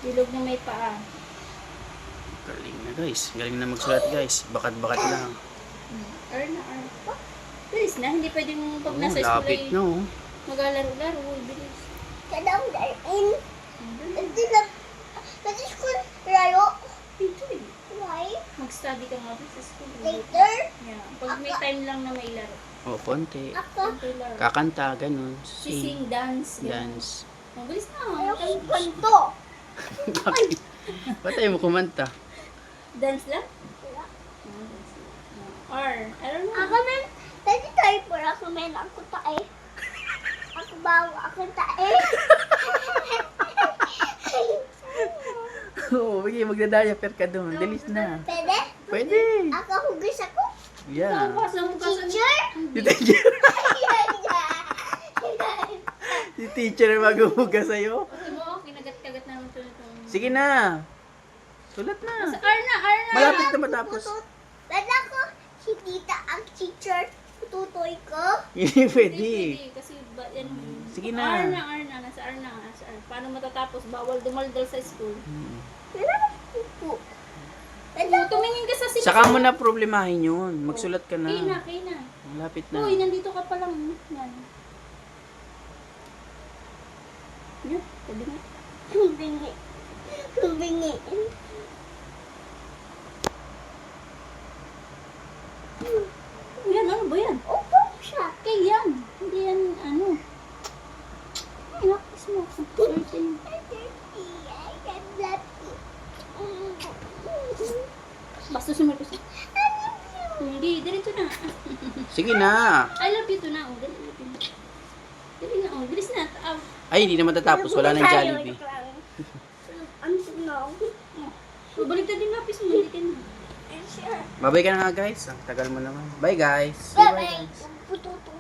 Bilog na may paa. Galing na guys. Galing na magsulat guys. Bakat-bakat lang. R na R. Oh, bilis na. Hindi pwedeng pag nasa school Lapit ay na oh. maglalaro-laro. Bilis. Kadang darin. Hindi na. Pwede school laro. Dito eh. Why? Mag-study ka nga sa school. Later. Yeah. Pag may time lang na may laro. Oh, konti. Ako. Konti laro. Kakanta, ganun. Sing, dance. ganun. Dance. Oh, bilis na. Ayaw kong kanto. Bakit? Ba't tayo mo kumanta? Dance lang? Wala. R. I don't know. Ako men. Pwede tayo po. Ako men. Ako tae. Ako bawa. Ako tae. Oo, okay, magdadaya-per ka doon. Dalis na. Pwede? Pwede. Ako hugis ako. Yeah. Teacher? Si teacher. Si teacher ang maghuhugas sa'yo. Kasi mo, kinagat-kagat namin ito. Sige na. Sulat Sa na. R na, R na. Malapit na matapos. Pwede ako. Si tita ang teacher. Tutoy ko. Hindi Hindi pwede. pwede. Kasi ba, yan. Sige R na. na, R na. Nasa R na. Nasa R. Paano matatapos? Bawal dumaldal sa school. Pwede ako po. Pwede Oh, tumingin ka sa six. Saka mo na problemahin yun. Magsulat ka Kaya na, na. kaya na. Malapit na. Uy, nandito ka pa lang. Yan. Yan, sabi nga. Humbingi. Humbingi. Yan, ano ba yan? Opo siya. Kaya yan. Hindi yan, ano. Ay, nakis mo. 13. Basta sumunod ko siya. Hindi, dito na. Sige na. I love you to na. Oh, dali, dali. Dali na, oh. Bilis na. Ay, hindi na matatapos. Wala nang Jollibee. Ano na? Oh, balik na din lapis mo. Hindi ka na. Bye-bye ka na nga guys. Ang tagal mo naman. Bye guys. See you, bye, guys. Bye-bye. Pututo.